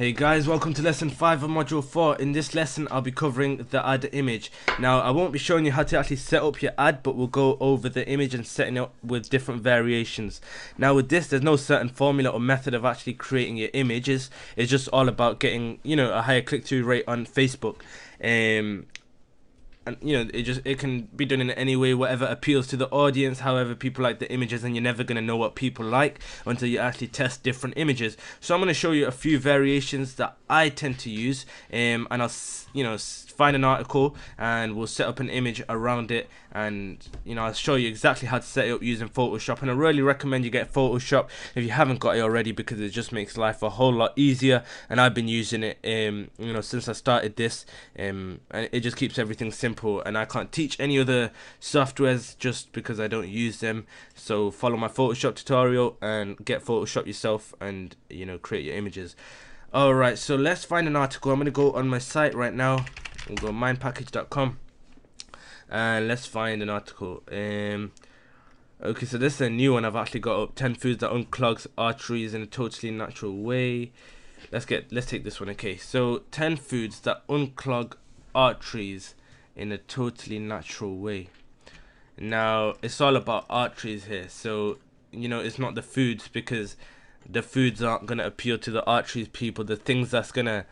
Hey guys, welcome to lesson 5 of module 4. In this lesson I'll be covering the ad image. Now I won't be showing you how to actually set up your ad, but we'll go over the image and setting it up with different variations. Now with this there's no certain formula or method of actually creating your images. It's just all about getting, a higher click-through rate on Facebook. And it can be done in any way, whatever appeals to the audience, however people like the images, and you're never going to know what people like until you actually test different images. So I'm going to show you a few variations that I tend to use, and I'll find an article and we'll set up an image around it, and I'll show you exactly how to set it up using Photoshop. And I really recommend you get Photoshop if you haven't got it already, because it just makes life a whole lot easier, and I've been using it since I started this, and it just keeps everything simple, and I can't teach any other softwares just because I don't use them. So follow my Photoshop tutorial and get Photoshop yourself, and create your images. Alright, so let's find an article. I'm going to go on my site right now. We'll go mindpackage.com and let's find an article. Okay, so this is a new one I've actually got up. 10 foods that unclogs arteries in a totally natural way. Let's take this one. Okay, so 10 foods that unclog arteries in a totally natural way. Now it's all about arteries here, so it's not the foods, because the foods aren't gonna appeal to the arteries people. The things that's gonna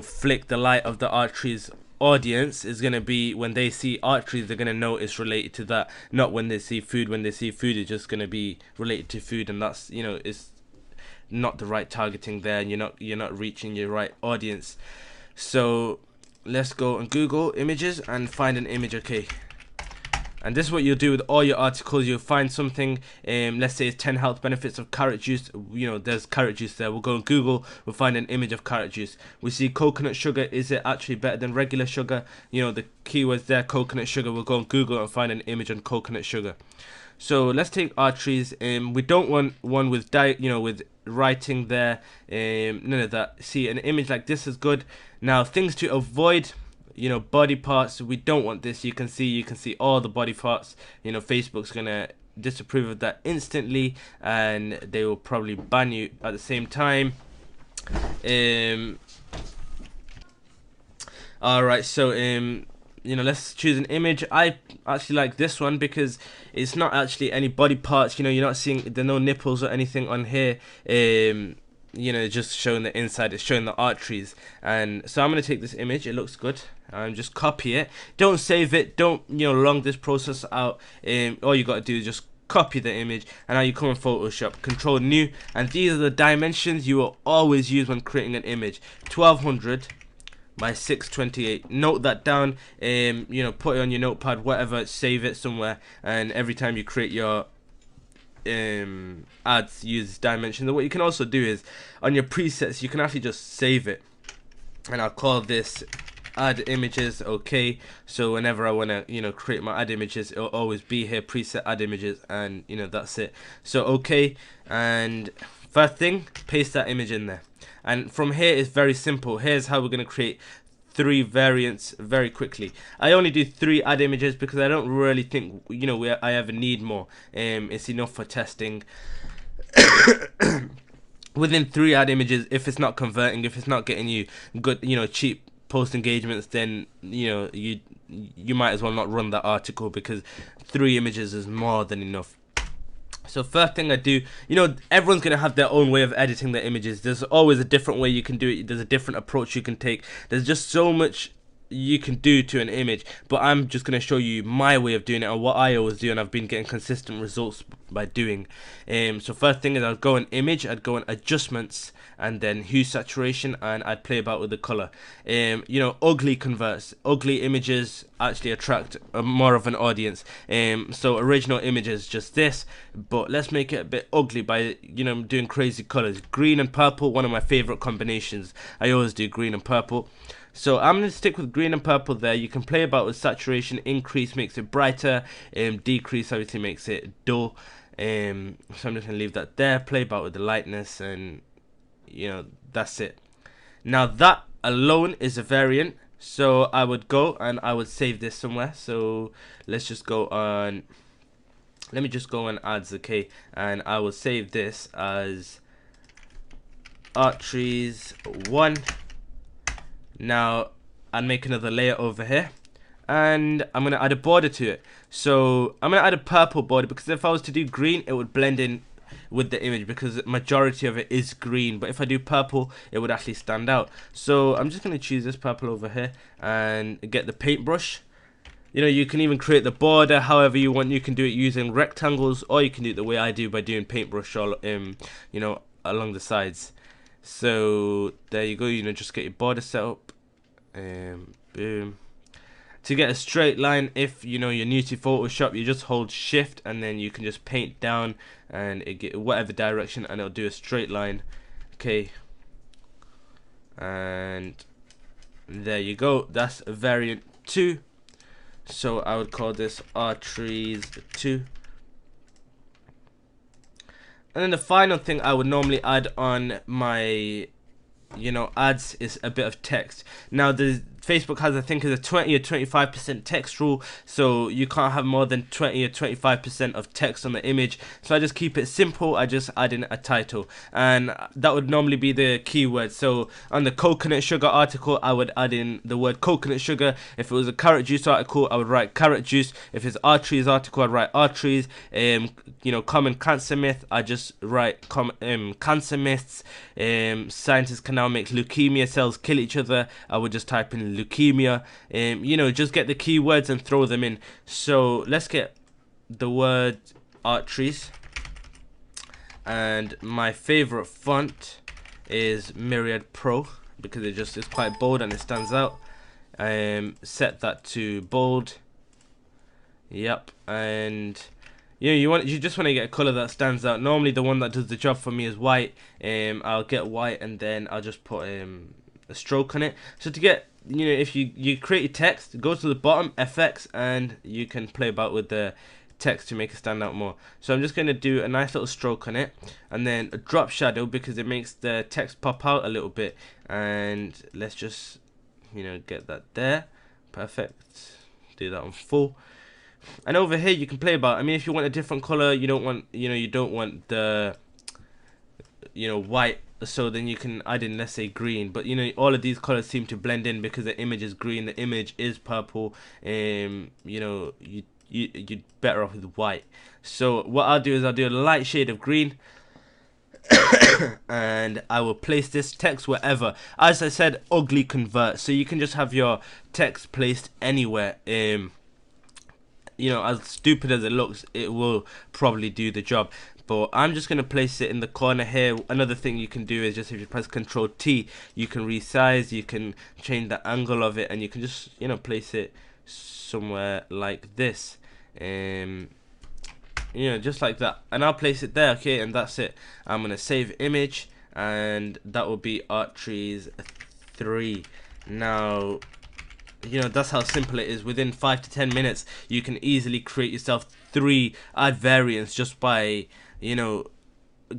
flick the light of the arteries audience is gonna be when they see arteries, they're gonna know it's related to that, not when they see food. When they see food, it's just gonna be related to food, and that's it's not the right targeting there, and you're not reaching your right audience. So let's go on Google Images and find an image. Okay, and this is what you'll do with all your articles. You'll find something, let's say it's 10 health benefits of carrot juice. There's carrot juice there. We'll go on Google, we'll find an image of carrot juice. We see coconut sugar. Is it actually better than regular sugar? The keywords there, coconut sugar. We'll go on Google and find an image on coconut sugar. So let's take arteries. We don't want one with with writing there, none of that. See, an image like this is good. Now things to avoid, body parts. We don't want this. You can see all the body parts. Facebook's gonna disapprove of that instantly, and they will probably ban you at the same time. Alright, so let's choose an image. I actually like this one because it's not actually any body parts. You're not seeing, there's no nipples or anything on here. Just showing the inside, it's showing the arteries. And so I'm going to take this image, it looks good, and just copy it. Don't save it, don't long this process out. All you got to do is just copy the image, and now you come in Photoshop, control new, and these are the dimensions you will always use when creating an image. 1200 by 628. Note that down. Put it on your notepad, whatever, save it somewhere, and every time you create your ads, use dimensions. And what you can also do is on your presets, you can actually just save it, and I'll call this ad images. Okay, so whenever I want to create my ad images, it'll always be here, preset ad images, and that's it. So okay, and first thing, paste that image in there, and from here it's very simple. Here's how we're going to create 3 variants very quickly. I only do 3 ad images because I don't really think I ever need more. It's enough for testing. Within 3 ad images, if it's not converting, if it's not getting you good cheap post engagements, then you might as well not run that article, because 3 images is more than enough. So first thing I do, everyone's going to have their own way of editing their images. There's always a different way you can do it. There's a different approach you can take. There's just so much you can do to an image, but I'm just going to show you my way of doing it and what I always do, and I've been getting consistent results by doing. So first thing is I'd go on image, I'd go on adjustments, and then hue saturation, and I'd play about with the color. Ugly converts. Ugly images actually attract more of an audience. So original images just this, but let's make it a bit ugly by doing crazy colors. Green and purple, one of my favorite combinations. I always do green and purple. So I'm going to stick with green and purple there. You can play about with saturation. Increase makes it brighter, decrease obviously makes it dull. So I'm just going to leave that there. Play about with the lightness, and that's it. Now that alone is a variant. So I would go and I would save this somewhere. So let's just go on, let me just go on ads, okay, and I will save this as Artrees 1. Now I'll make another layer over here, and I'm gonna add a border to it. So I'm gonna add a purple border, because if I was to do green, it would blend in with the image, because the majority of it is green. But if I do purple, it would actually stand out. So I'm just gonna choose this purple over here and get the paintbrush. You know, you can even create the border however you want. You can do it using rectangles, or you can do it the way I do by doing paintbrush all you know, along the sides. So there you go. You know, just get your border set up. Boom. To get a straight line, if you know you're new to Photoshop, you just hold shift and then you can just paint down and it get whatever direction and it'll do a straight line. Okay, and there you go. That's variant 2. So I would call this Artrees 2. And then the final thing I would normally add on my, you know, ads is a bit of text. Now the Facebook has, I think, is a 20 or 25% text rule, so you can't have more than 20 or 25% of text on the image. So I just keep it simple. I just add in a title, and that would normally be the keyword. So on the coconut sugar article, I would add in the word coconut sugar. If it was a carrot juice article, I would write carrot juice. If it's Artrees article, I'd write Artrees. You know, common cancer myth, I just write cancer myths. Scientists can now make leukemia cells kill each other. I would just type in leukemia. You know, just get the keywords and throw them in. So let's get the word Artrees, and my favorite font is Myriad Pro, because it just is quite bold and it stands out. Set that to bold. Yep. And you just want to get a color that stands out. Normally the one that does the job for me is white. I'll get white and then I'll just put a stroke on it. So to get, you know, if you create your text, go to the bottom, FX, and you can play about with the text to make it stand out more. So I'm just going to do a nice little stroke on it, and then a drop shadow, because it makes the text pop out a little bit. And let's just, you know, get that there. Perfect. Do that on full. And over here you can play about. I mean, if you want a different color, you don't want the, you know, white, so then you can add in, let's say, green. But you know, all of these colors seem to blend in because the image is green, the image is purple. You know, you're better off with white. So what I'll do is I'll do a light shade of green and I will place this text wherever. As I said, ugly convert, so you can just have your text placed anywhere. You know, as stupid as it looks, it will probably do the job. But I'm just going to place it in the corner here. Another thing you can do is just, if you press Ctrl T, you can resize, you can change the angle of it, and you can just, you know, place it somewhere like this. You know, just like that. And I'll place it there, okay, and that's it. I'm going to save image, and that will be Artrees 3. Now, you know, that's how simple it is. Within 5 to 10 minutes, you can easily create yourself 3 ad variants just by, you know,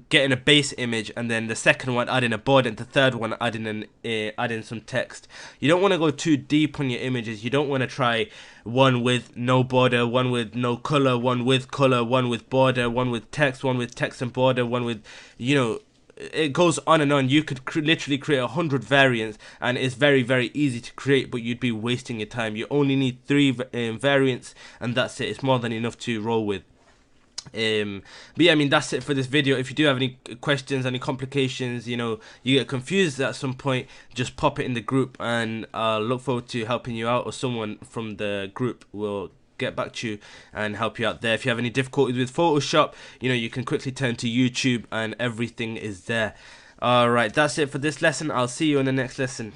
getting a base image, and then the second one adding a border, and the third one adding some text. You don't want to go too deep on your images. You don't want to try one with no border, one with no color, one with color, one with border, one with text and border, one with, you know, it goes on and on. You could literally create 100 variants, and it's very, very easy to create, but you'd be wasting your time. You only need 3 variants, and that's it. It's more than enough to roll with. But yeah, I mean, that's it for this video. If you do have any questions, any complications, you know, you get confused at some point, just pop it in the group, and I'll look forward to helping you out, or someone from the group will get back to you and help you out there. If you have any difficulties with Photoshop, you know, you can quickly turn to YouTube and everything is there. Alright, that's it for this lesson. I'll see you in the next lesson.